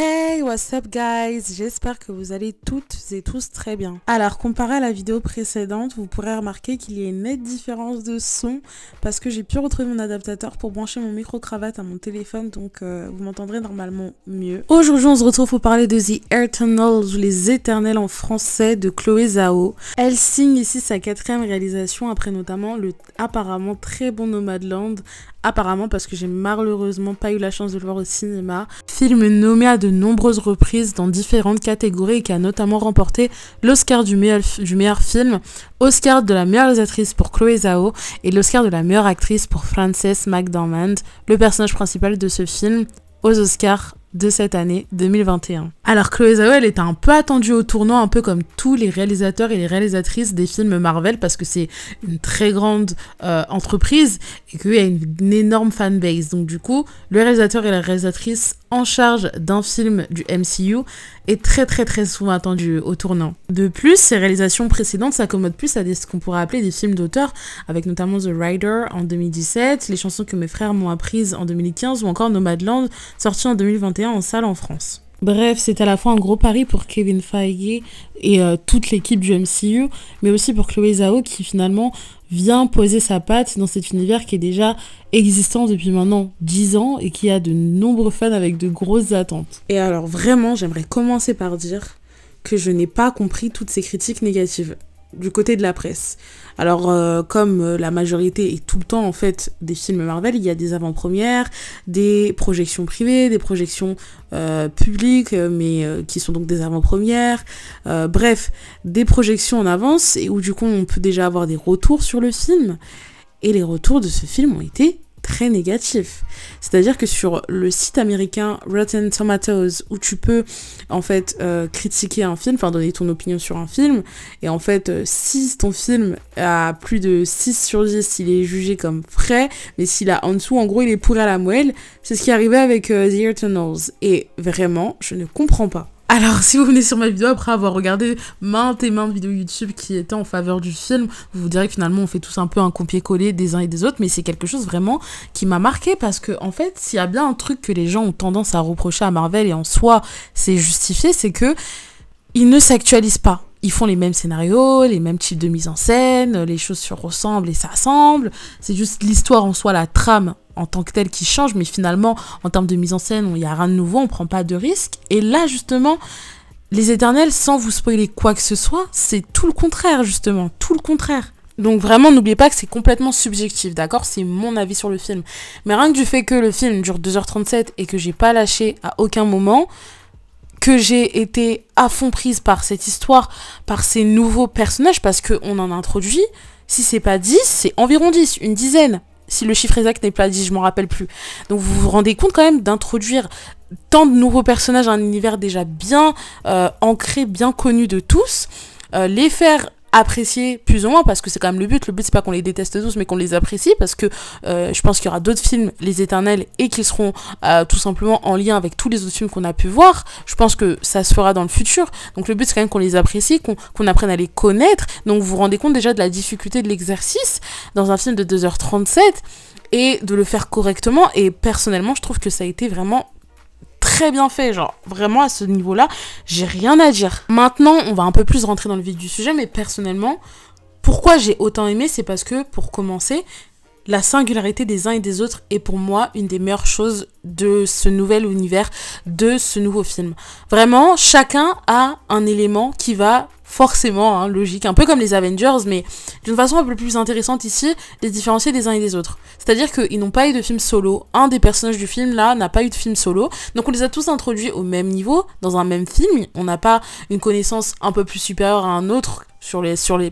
Hey, what's up guys? J'espère que vous allez toutes et tous très bien. Alors, comparé à la vidéo précédente, vous pourrez remarquer qu'il y a une nette différence de son parce que j'ai pu retrouver mon adaptateur pour brancher mon micro-cravate à mon téléphone, donc vous m'entendrez normalement mieux. Aujourd'hui, on se retrouve pour parler de The Eternals ou Les Éternels en français de Chloé Zhao. Elle signe ici sa 4e réalisation après notamment le apparemment très bon Nomadland. Apparemment parce que j'ai malheureusement pas eu la chance de le voir au cinéma. Film nommé à de nombreuses reprises dans différentes catégories et qui a notamment remporté l'Oscar du meilleur film, Oscar de la meilleure réalisatrice pour Chloé Zhao et l'Oscar de la meilleure actrice pour Frances McDormand, le personnage principal de ce film, aux Oscars de cette année 2021. Alors Chloé Zhao, elle était un peu attendue au tournant, un peu comme tous les réalisateurs et les réalisatrices des films Marvel, parce que c'est une très grande entreprise et qu'il y a une énorme fanbase. Donc du coup, le réalisateur et la réalisatrice en charge d'un film du MCU est très souvent attendu au tournant. De plus, ses réalisations précédentes s'accommodent plus à ce qu'on pourrait appeler des films d'auteur, avec notamment The Rider en 2017, Les chansons que mes frères m'ont apprises en 2015 ou encore Nomadland, sorti en 2021 en salle en France. Bref, c'est à la fois un gros pari pour Kevin Feige et toute l'équipe du MCU, mais aussi pour Chloé Zhao qui finalement vient poser sa patte dans cet univers qui est déjà existant depuis maintenant 10 ans et qui a de nombreux fans avec de grosses attentes. Et alors vraiment, j'aimerais commencer par dire que je n'ai pas compris toutes ces critiques négatives du côté de la presse. Alors comme la majorité est tout le temps en fait des films Marvel, il y a des avant-premières, des projections privées, des projections publiques, mais qui sont donc des avant-premières, bref, des projections en avance et où du coup on peut déjà avoir des retours sur le film, et les retours de ce film ont été très négatif. C'est-à-dire que sur le site américain Rotten Tomatoes, où tu peux en fait critiquer un film, enfin donner ton opinion sur un film, et en fait si ton film a plus de 6 sur 10, il est jugé comme frais, mais s'il a en dessous, en gros il est pourri à la moelle. C'est ce qui est arrivé avec The Eternals, et vraiment je ne comprends pas. Alors, si vous venez sur ma vidéo après avoir regardé maintes et maintes vidéos YouTube qui étaient en faveur du film, vous vous direz que finalement on fait tous un peu un copier-coller des uns et des autres, mais c'est quelque chose vraiment qui m'a marqué parce que en fait, s'il y a bien un truc que les gens ont tendance à reprocher à Marvel, et en soi c'est justifié, c'est que ils ne s'actualisent pas. Ils font les mêmes scénarios, les mêmes types de mise en scène, les choses se ressemblent et s'assemblent. C'est juste l'histoire en soi, la trame en tant que telle qui change, mais finalement, en termes de mise en scène, il n'y a rien de nouveau, on prend pas de risque. Et là, justement, Les Éternels, sans vous spoiler quoi que ce soit, c'est tout le contraire, justement, tout le contraire. Donc vraiment, n'oubliez pas que c'est complètement subjectif, d'accord? C'est mon avis sur le film. Mais rien que du fait que le film dure 2h37 et que j'ai pas lâché à aucun moment, que j'ai été à fond prise par cette histoire, par ces nouveaux personnages, parce qu'on en introduit, si c'est pas 10, c'est environ 10, une dizaine. Si le chiffre exact n'est pas 10, je m'en rappelle plus. Donc vous vous rendez compte quand même d'introduire tant de nouveaux personnages à un univers déjà bien ancré, bien connu de tous, les faire apprécier plus ou moins, parce que c'est quand même le but c'est pas qu'on les déteste tous mais qu'on les apprécie, parce que je pense qu'il y aura d'autres films Les Éternels et qu'ils seront tout simplement en lien avec tous les autres films qu'on a pu voir. Je pense que ça se fera dans le futur, donc le but c'est quand même qu'on les apprécie, qu'on apprenne à les connaître. Donc vous vous rendez compte déjà de la difficulté de l'exercice dans un film de 2h37 et de le faire correctement, et personnellement je trouve que ça a été vraiment très bien fait, genre vraiment à ce niveau-là, j'ai rien à dire. Maintenant, on va un peu plus rentrer dans le vif du sujet, mais personnellement, pourquoi j'ai autant aimé, c'est parce que, pour commencer, la singularité des uns et des autres est pour moi une des meilleures choses de ce nouvel univers, de ce nouveau film. Vraiment, chacun a un élément qui va forcément, hein, logique, un peu comme les Avengers, mais d'une façon un peu plus intéressante ici, les différencier des uns et des autres. C'est-à-dire qu'ils n'ont pas eu de film solo. Un des personnages du film, là, n'a pas eu de film solo. Donc on les a tous introduits au même niveau, dans un même film. On n'a pas une connaissance un peu plus supérieure à un autre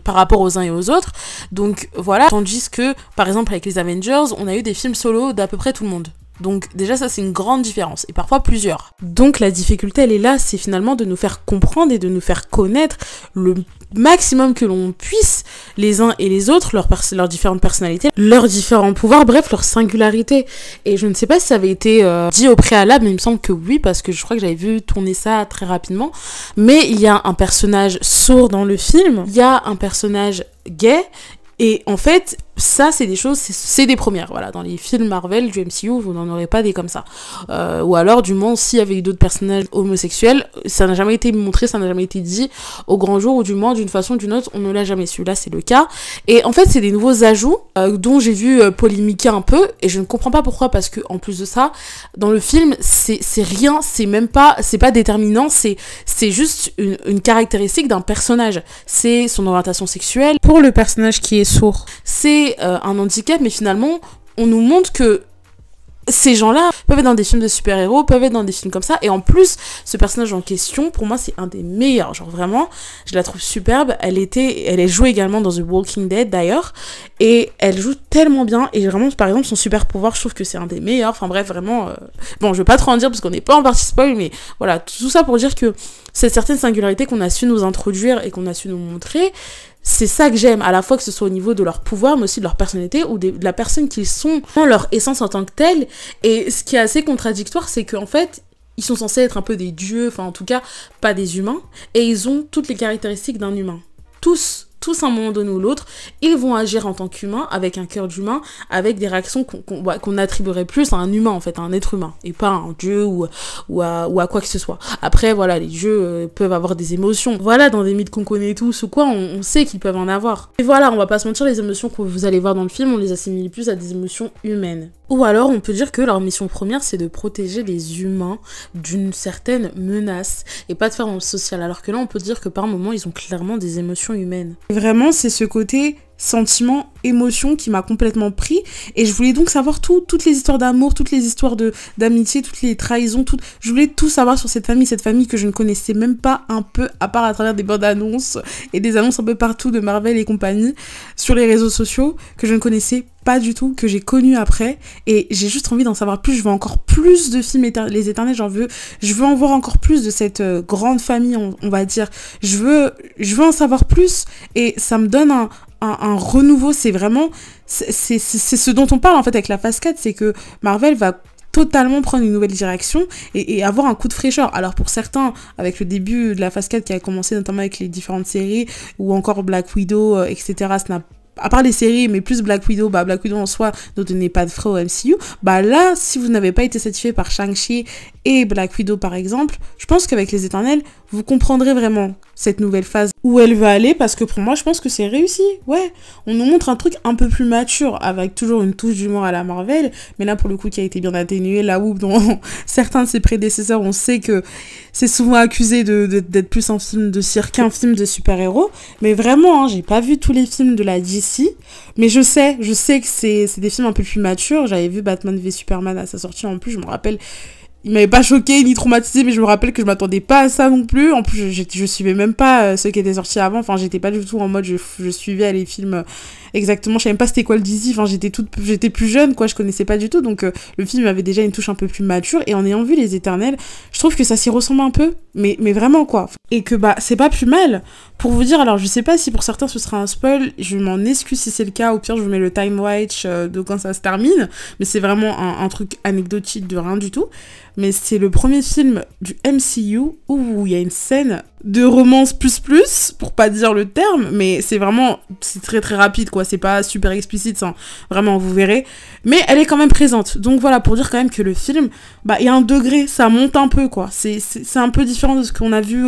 par rapport aux uns et aux autres. Donc voilà. Tandis que, par exemple, avec les Avengers, on a eu des films solo d'à peu près tout le monde. Donc déjà ça c'est une grande différence, et parfois plusieurs. Donc la difficulté elle est là, c'est finalement de nous faire comprendre et de nous faire connaître le maximum que l'on puisse les uns et les autres, leurs différentes personnalités, leurs différents pouvoirs, bref leur singularité. Et je ne sais pas si ça avait été dit au préalable, mais il me semble que oui, parce que je crois que j'avais vu tourner ça très rapidement. Mais il y a un personnage sourd dans le film, il y a un personnage gay, Et en fait, ça, c'est des choses, c'est des premières. Voilà, dans les films Marvel du MCU, vous n'en aurez pas des comme ça. Ou alors, du moins, s'il y avait eu d'autres personnages homosexuels, ça n'a jamais été montré, ça n'a jamais été dit au grand jour, ou du moins, d'une façon ou d'une autre, on ne l'a jamais su. Là, c'est le cas. Et en fait, c'est des nouveaux ajouts dont j'ai vu polémiquer un peu, et je ne comprends pas pourquoi, parce que en plus de ça, dans le film, c'est rien, c'est pas déterminant, c'est juste une caractéristique d'un personnage. C'est son orientation sexuelle. Pour le personnage qui est sourd, c'est un handicap, mais finalement, on nous montre que ces gens-là peuvent être dans des films de super-héros, peuvent être dans des films comme ça, et en plus, ce personnage en question, pour moi, c'est un des meilleurs, genre vraiment, je la trouve superbe, elle est jouée également dans The Walking Dead, d'ailleurs, et elle joue tellement bien, et vraiment, par exemple, son super-pouvoir, je trouve que c'est un des meilleurs, enfin bref, vraiment, bon, je vais pas trop en dire, parce qu'on n'est pas en partie spoil, mais voilà, tout ça pour dire que cette certaine singularité qu'on a su nous introduire, et qu'on a su nous montrer, c'est ça que j'aime, à la fois que ce soit au niveau de leur pouvoir, mais aussi de leur personnalité, ou de la personne qu'ils sont, leur essence en tant que telle. Et ce qui est assez contradictoire, c'est qu'en fait, ils sont censés être un peu des dieux, enfin en tout cas, pas des humains, et ils ont toutes les caractéristiques d'un humain. Tous à un moment donné ou l'autre, ils vont agir en tant qu'humains, avec un cœur d'humain, avec des réactions qu'on attribuerait plus à un humain, en fait, à un être humain, et pas à un dieu ou à quoi que ce soit. Après, voilà, les dieux peuvent avoir des émotions. Voilà, dans des mythes qu'on connaît tous ou quoi, on sait qu'ils peuvent en avoir. Et voilà, on va pas se mentir, les émotions que vous allez voir dans le film, on les assimile plus à des émotions humaines. Ou alors, on peut dire que leur mission première, c'est de protéger les humains d'une certaine menace, et pas de faire un social. Alors que là, on peut dire que par moments, ils ont clairement des émotions humaines. Vraiment, c'est ce côté sentiment, émotion qui m'a complètement pris, et je voulais donc savoir toutes les histoires d'amour, toutes les histoires d'amitié, toutes les trahisons, je voulais tout savoir sur cette famille que je ne connaissais même pas un peu, à part à travers des bandes annonces et des annonces un peu partout de Marvel et compagnie sur les réseaux sociaux, que je ne connaissais pas du tout, que j'ai connu après, et j'ai juste envie d'en savoir plus. Je veux encore plus de films les Éternels, je veux en voir encore plus de cette grande famille, on va dire, je veux en savoir plus, et ça me donne un renouveau. C'est vraiment, c'est ce dont on parle en fait avec la phase 4, c'est que Marvel va totalement prendre une nouvelle direction et avoir un coup de fraîcheur. Alors pour certains, avec le début de la phase 4 qui a commencé notamment avec les différentes séries, ou encore Black Widow, etc., ça n'a, à part les séries, mais plus Black Widow, Black Widow en soi ne donnait pas de frais au MCU, là, si vous n'avez pas été satisfait par Shang-Chi et Black Widow par exemple, je pense qu'avec les Éternels, vous comprendrez vraiment cette nouvelle phase où elle va aller, parce que pour moi, je pense que c'est réussi. Ouais, on nous montre un truc un peu plus mature, avec toujours une touche d'humour à la Marvel, mais là, pour le coup, qui a été bien atténué, là où dans certains de ses prédécesseurs, on sait que c'est souvent accusé d'être plus un film de cirque qu'un film de super-héros, mais vraiment, hein, j'ai pas vu tous les films de la DC, mais je sais que c'est des films un peu plus matures. J'avais vu Batman v Superman à sa sortie, en plus, je me rappelle, il m'avait pas choqué ni traumatisé, mais je me rappelle que je m'attendais pas à ça non plus. En plus, je suivais même pas ceux qui étaient sortis avant. Enfin, j'étais pas du tout en mode je suivais les films exactement. Je savais même pas c'était quoi le DC. Enfin, j'étais plus jeune, quoi. Je connaissais pas du tout. Donc, le film avait déjà une touche un peu plus mature. Et en ayant vu Les Éternels, je trouve que ça s'y ressemble un peu. Mais vraiment, quoi. Et que, c'est pas plus mal. Pour vous dire, alors, je sais pas si pour certains ce sera un spoil. Je m'en excuse si c'est le cas. Au pire, je vous mets le time watch de quand ça se termine. Mais c'est vraiment un truc anecdotique de rien du tout. Mais c'est le premier film du MCU où il y a une scène de romance plus, pour pas dire le terme, mais c'est très très rapide, quoi, c'est pas super explicite, ça, vraiment, vous verrez, mais elle est quand même présente. Donc voilà, pour dire quand même que le film, il y a un degré, ça monte un peu, quoi, c'est un peu différent de ce qu'on a vu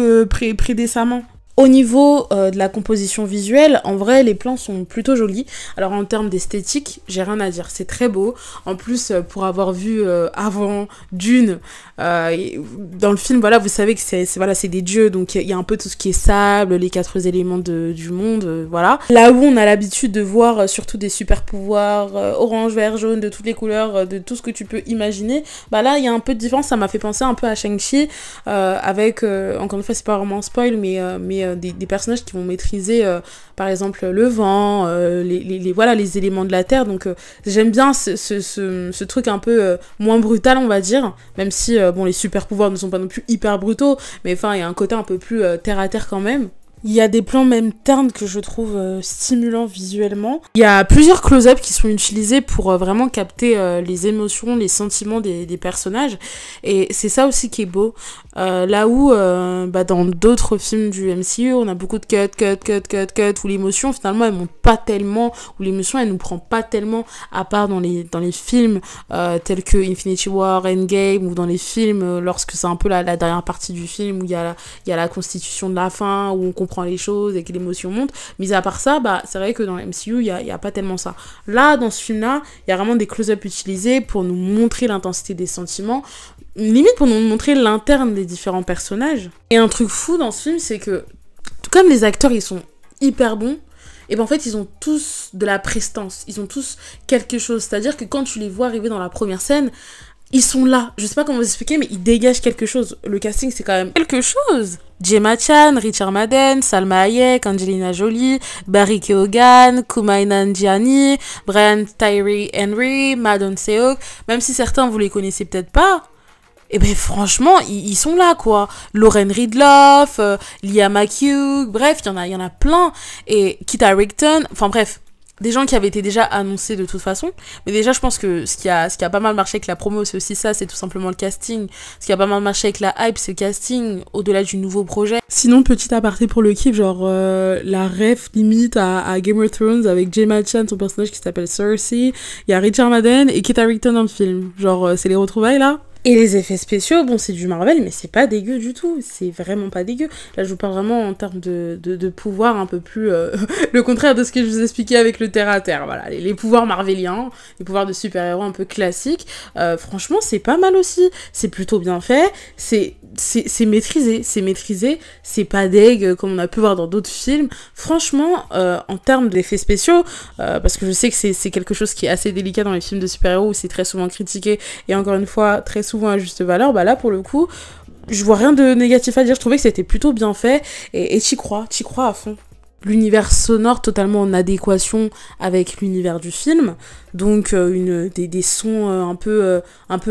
prédécemment. Au niveau de la composition visuelle, en vrai, les plans sont plutôt jolis. Alors en termes d'esthétique, j'ai rien à dire, c'est très beau. En plus, pour avoir vu avant Dune, dans le film, voilà, vous savez que c'est des dieux, donc il y a un peu tout ce qui est sable, les 4 éléments du monde, voilà. Là où on a l'habitude de voir surtout des super pouvoirs, orange, vert, jaune, de toutes les couleurs, de tout ce que tu peux imaginer, là, il y a un peu de différence. Ça m'a fait penser un peu à Shang-Chi, avec, encore une fois, c'est pas vraiment un spoil, mais des personnages qui vont maîtriser par exemple le vent, les éléments de la terre. Donc j'aime bien ce truc un peu moins brutal, on va dire, même si les super pouvoirs ne sont pas non plus hyper brutaux, mais enfin il y a un côté un peu plus terre à terre quand même. Il y a des plans même ternes que je trouve stimulants visuellement. Il y a plusieurs close-up qui sont utilisés pour vraiment capter les émotions, les sentiments des personnages. Et c'est ça aussi qui est beau. Là où dans d'autres films du MCU, on a beaucoup de cut, où l'émotion finalement elle monte pas tellement, où l'émotion elle nous prend pas tellement, à part dans les films tels que Infinity War, Endgame, ou dans les films lorsque c'est un peu la dernière partie du film où il y a la constitution de la fin, où on comprend les choses et que l'émotion monte. Mais à part ça, c'est vrai que dans le MCU, il y a pas tellement ça. Là, dans ce film-là, il y a vraiment des close-up utilisés pour nous montrer l'intensité des sentiments, limite pour nous montrer l'interne des différents personnages. Et un truc fou dans ce film, c'est que comme les acteurs, ils sont hyper bons, et ben en fait, ils ont tous de la prestance, ils ont tous quelque chose. C'est-à-dire que quand tu les vois arriver dans la première scène, ils sont là. Je sais pas comment vous expliquer, mais ils dégagent quelque chose. Le casting, c'est quand même quelque chose. Gemma Chan, Richard Madden, Salma Hayek, Angelina Jolie, Barry Keoghan, Kumail Nanjiani, Brian Tyree Henry, Madon Seok. Même si certains, vous les connaissez peut-être pas, et ben franchement, ils sont là, quoi. Lauren Ridloff, Lia McHugh, bref, il y en a plein. Et Kit Harington, enfin bref, des gens qui avaient été déjà annoncés de toute façon. Mais déjà, je pense que ce qui a pas mal marché avec la promo, c'est aussi ça, c'est tout simplement le casting. Ce qui a pas mal marché avec la hype, c'est le casting, au-delà du nouveau projet. Sinon, petit aparté pour le kiff, genre la ref limite à Game of Thrones avec Gemma Chan, son personnage qui s'appelle Cersei. Il y a Richard Madden et Kit Harington dans le film. Genre, c'est les retrouvailles là. Et les effets spéciaux, bon, c'est du Marvel, mais c'est pas dégueu du tout. C'est vraiment pas dégueu. Là, je vous parle vraiment en termes de pouvoir un peu plus... le contraire de ce que je vous expliquais avec le terre-à-terre. Voilà, les pouvoirs marveliens, les pouvoirs de super-héros un peu classiques. Franchement, c'est pas mal aussi. C'est plutôt bien fait. C'est maîtrisé. C'est maîtrisé. C'est pas dégueu comme on a pu voir dans d'autres films. Franchement, en termes d'effets spéciaux, parce que je sais que c'est quelque chose qui est assez délicat dans les films de super-héros où c'est très souvent critiqué. Et encore une fois, très souvent à juste valeur, là pour le coup je vois rien de négatif à dire, je trouvais que c'était plutôt bien fait et t'y crois à fond. L'univers sonore totalement en adéquation avec l'univers du film, donc des sons un peu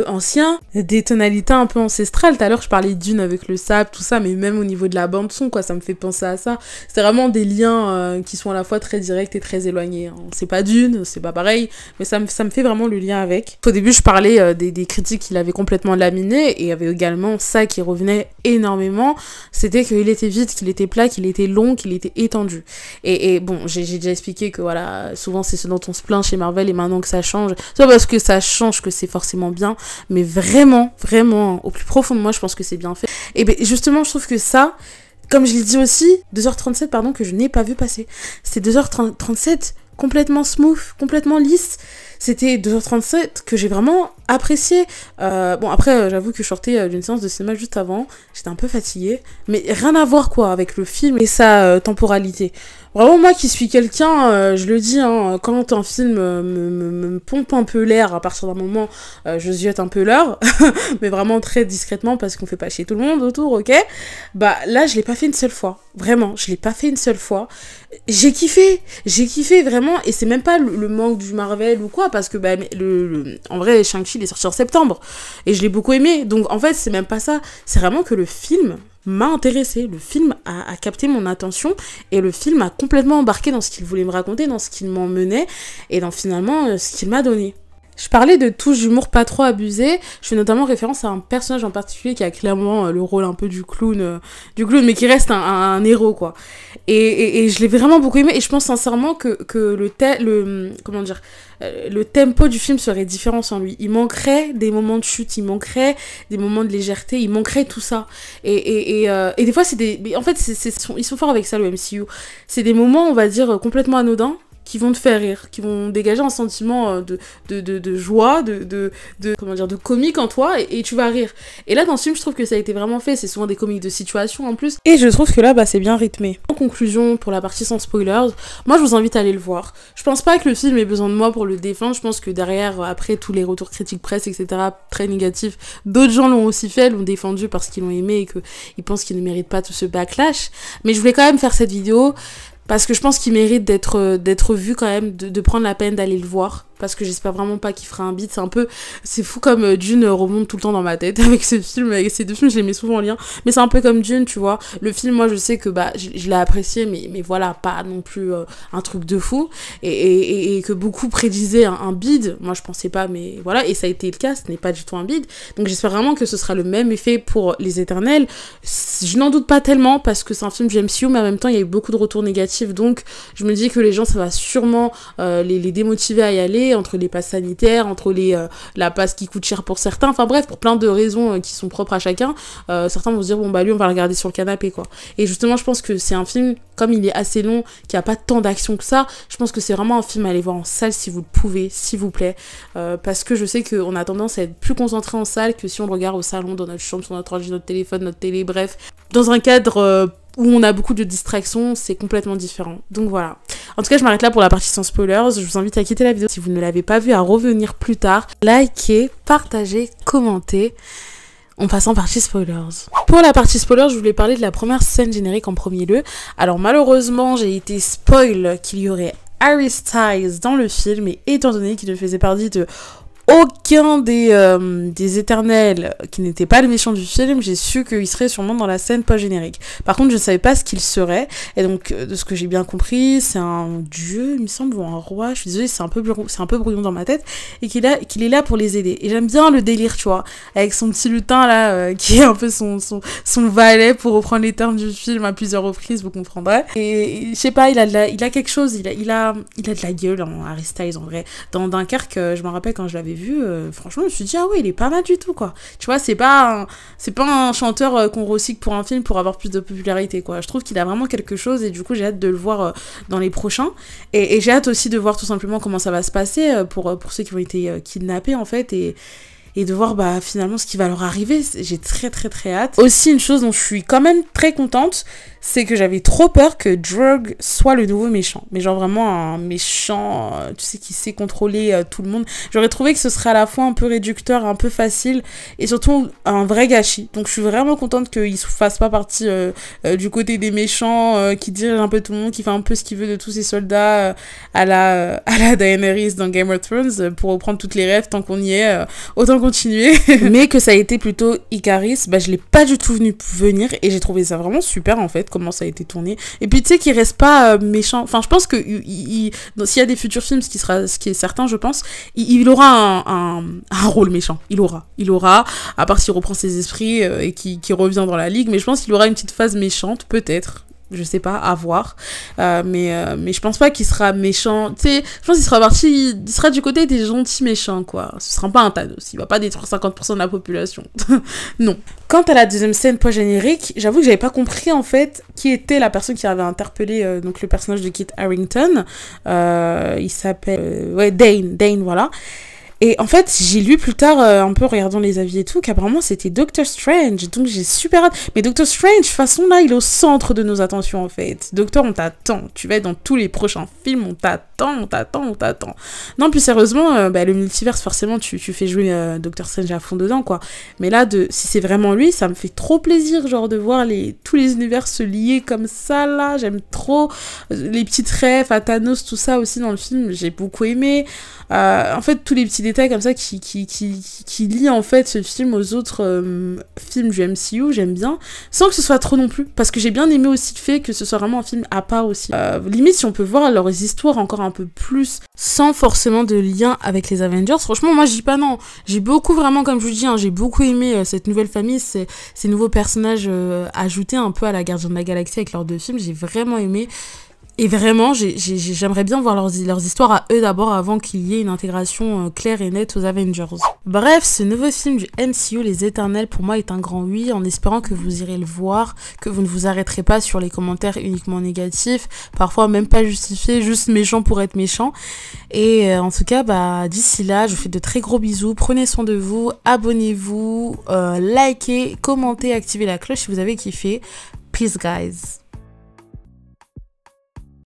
anciens, des tonalités un peu ancestrales. Tout à l'heure je parlais d'une avec le sable, tout ça, mais même au niveau de la bande son, quoi, ça me fait penser à ça. C'est vraiment des liens qui sont à la fois très directs et très éloignés, hein. C'est pas Dune, c'est pas pareil, mais ça me fait vraiment le lien avec. Au début je parlais des critiques qu'il avait complètement laminées, et il y avait également ça qui revenait énormément, c'était qu'il était vide, qu'il était plat, qu'il était long, qu'il était étendu. Et bon, j'ai déjà expliqué que voilà, souvent c'est ce dont on se plaint chez Marvel, et maintenant que ça change, c'est pas parce que ça change que c'est forcément bien, mais vraiment, au plus profond de moi, je pense que c'est bien fait. Et ben justement, je trouve que ça, comme je l'ai dit aussi, 2h37, pardon, que je n'ai pas vu passer. C'est 2h37 complètement smooth, complètement lisse. C'était 2h37 que j'ai vraiment apprécié. Bon, après, j'avoue que je sortais d'une séance de cinéma juste avant. J'étais un peu fatiguée. Mais rien à voir, quoi, avec le film et sa temporalité. Vraiment, moi qui suis quelqu'un, je le dis, hein, quand un film me pompe un peu l'air, à partir d'un moment, je ziote un peu l'heure. Mais vraiment très discrètement, parce qu'on fait pas chier tout le monde autour, ok? Bah, là, je l'ai pas fait une seule fois. Vraiment, je l'ai pas fait une seule fois. J'ai kiffé vraiment, et c'est même pas le manque du Marvel ou quoi, parce que bah, en vrai, Shang-Chi il est sorti en septembre, et je l'ai beaucoup aimé, donc en fait c'est même pas ça, c'est vraiment que le film m'a intéressé, le film a capté mon attention, et le film a complètement embarqué dans ce qu'il voulait me raconter, dans ce qu'il m'emmenait, et dans finalement ce qu'il m'a donné. Je parlais de touches d'humour pas trop abusées, je fais notamment référence à un personnage en particulier qui a clairement le rôle un peu du clown, mais qui reste un héros, quoi. Et je l'ai vraiment beaucoup aimé, et je pense sincèrement que le tempo du film serait différent sans lui. Il manquerait des moments de chute, il manquerait des moments de légèreté, il manquerait tout ça. Et des fois, en fait, ils sont forts avec ça, le MCU. C'est des moments, on va dire, complètement anodins, qui vont te faire rire, qui vont dégager un sentiment de joie, de comique en toi, et tu vas rire. Et là, dans ce film, je trouve que ça a été vraiment fait. C'est souvent des comiques de situation en plus. Et je trouve que là, c'est bien rythmé. En conclusion, pour la partie sans spoilers, moi, je vous invite à aller le voir. Je pense pas que le film ait besoin de moi pour le défendre. Je pense que derrière, après tous les retours critiques presse, etc., très négatifs, d'autres gens l'ont aussi fait, l'ont défendu parce qu'ils l'ont aimé et qu'ils pensent qu'ils ne méritent pas tout ce backlash. Mais je voulais quand même faire cette vidéo parce que je pense qu'il mérite d'être vu quand même, de prendre la peine d'aller le voir. parce que j'espère vraiment pas qu'il fera un bide. C'est fou comme Dune remonte tout le temps dans ma tête avec ce film, avec ces deux films, je les mets souvent en lien, mais c'est un peu comme Dune, tu vois. Le film, moi je sais que je l'ai apprécié, mais voilà, pas non plus un truc de fou, et que beaucoup prédisaient un bide. Moi je pensais pas, mais voilà, et ça a été le cas, ce n'est pas du tout un bide. Donc j'espère vraiment que ce sera le même effet pour Les Éternels. Je n'en doute pas tellement parce que c'est un film du MCU, mais en même temps il y a eu beaucoup de retours négatifs, donc je me dis que les gens, ça va sûrement les démotiver à y aller, entre les passes sanitaires, entre la passe qui coûte cher pour certains, enfin bref, pour plein de raisons qui sont propres à chacun. Certains vont se dire bon bah lui on va le regarder sur le canapé quoi. Et justement je pense que c'est un film, comme il est assez long, qui a pas tant d'action que ça, je pense que c'est vraiment un film à aller voir en salle si vous le pouvez, s'il vous plaît, parce que je sais qu'on a tendance à être plus concentré en salle que si on le regarde au salon, dans notre chambre, sur notre ordi, notre téléphone, notre télé, bref, dans un cadre où on a beaucoup de distractions, c'est complètement différent. Donc voilà. En tout cas, je m'arrête là pour la partie sans spoilers. Je vous invite à quitter la vidéo si vous ne l'avez pas vue, à revenir plus tard, liker, partager, commenter. En passant partie spoilers. Pour la partie spoilers, je voulais parler de la première scène générique en premier lieu. Alors malheureusement, j'ai été spoil qu'il y aurait Harry Styles dans le film, et étant donné qu'il ne faisait partie de aucun des Éternels qui n'était pas le méchant du film, j'ai su qu'il serait sûrement dans la scène post-générique. Par contre, je ne savais pas ce qu'il serait, et donc de ce que j'ai bien compris, c'est un dieu, il me semble, ou un roi, je suis désolée, c'est un peu brouillon dans ma tête, et qu'il est là pour les aider. Et j'aime bien le délire, tu vois, avec son petit lutin là, qui est un peu son valet, pour reprendre les termes du film à plusieurs reprises, vous comprendrez. Et je sais pas, il a quelque chose, il a de la gueule, hein, Harry Styles en vrai. Dans Dunkerque, je me rappelle quand je l'avais vu, franchement je me suis dit ah ouais, il est pas mal du tout quoi, tu vois. C'est pas un chanteur qu'on recycle pour un film pour avoir plus de popularité quoi. Je trouve qu'il a vraiment quelque chose, et du coup j'ai hâte de le voir dans les prochains, et j'ai hâte aussi de voir tout simplement comment ça va se passer pour ceux qui ont été kidnappés en fait, et de voir finalement ce qui va leur arriver. J'ai très très très hâte. Aussi, une chose dont je suis quand même très contente, c'est que j'avais trop peur que Drogue soit le nouveau méchant. Mais genre vraiment un méchant, tu sais, qui sait contrôler tout le monde. J'aurais trouvé que ce serait à la fois un peu réducteur, un peu facile, et surtout un vrai gâchis. Donc je suis vraiment contente qu'il ne fasse pas partie du côté des méchants, qui dirige un peu tout le monde, qui fait un peu ce qu'il veut de tous ses soldats, à la Daenerys dans Game of Thrones, pour reprendre toutes les rêves tant qu'on y est, autant continuer. Mais que ça a été plutôt Icaris, je l'ai pas du tout vu venir, et j'ai trouvé ça vraiment super en fait, comment ça a été tourné. Et puis tu sais qu'il reste pas méchant, enfin je pense que s'il y a des futurs films, ce qui est certain je pense, il aura un rôle méchant, il aura, à part s'il reprend ses esprits et qui revient dans la ligue, mais je pense qu'il aura une petite phase méchante, peut-être. Je sais pas, à voir. Mais je pense pas qu'il sera méchant. Tu sais, je pense qu'il sera du côté des gentils méchants, quoi. Ce sera pas un Thanos. Il va pas détruire 50% de la population. Non. Quant à la deuxième scène post-générique, j'avoue que j'avais pas compris, en fait, qui était la personne qui avait interpellé donc le personnage de Kit Harington. Il s'appelle... Dane, voilà. Et en fait, j'ai lu plus tard, un peu en regardant les avis et tout, qu'apparemment c'était Doctor Strange. Donc j'ai super hâte. Mais Doctor Strange, de toute façon, là, il est au centre de nos attentions, en fait. Docteur, on t'attend. Tu vas être dans tous les prochains films, on t'attend. Non, plus sérieusement, le multiverse, forcément, tu fais jouer Doctor Strange à fond dedans, quoi. Mais là, si c'est vraiment lui, ça me fait trop plaisir, genre, de voir tous les univers se lier comme ça, là. J'aime trop les petites rêves à Thanos, tout ça aussi dans le film. J'ai beaucoup aimé. En fait, tous les petits détails comme ça qui lient en fait ce film aux autres films du MCU, j'aime bien, sans que ce soit trop non plus, parce que j'ai bien aimé aussi le fait que ce soit vraiment un film à part aussi. Limite, si on peut voir leurs histoires encore un peu plus, sans forcément de lien avec les Avengers, franchement, moi je dis pas non. J'ai beaucoup, vraiment, comme je vous dis, j'ai beaucoup aimé cette nouvelle famille, ces nouveaux personnages ajoutés un peu à la Gardiens de la Galaxie avec leurs deux films, j'ai vraiment aimé. Et vraiment, j'aimerais bien voir leurs histoires à eux d'abord, avant qu'il y ait une intégration claire et nette aux Avengers. Bref, ce nouveau film du MCU, Les Éternels, pour moi est un grand oui, en espérant que vous irez le voir, que vous ne vous arrêterez pas sur les commentaires uniquement négatifs, parfois même pas justifiés, juste méchants pour être méchants. Et en tout cas, d'ici là, je vous fais de très gros bisous, prenez soin de vous, abonnez-vous, likez, commentez, activez la cloche si vous avez kiffé. Peace guys.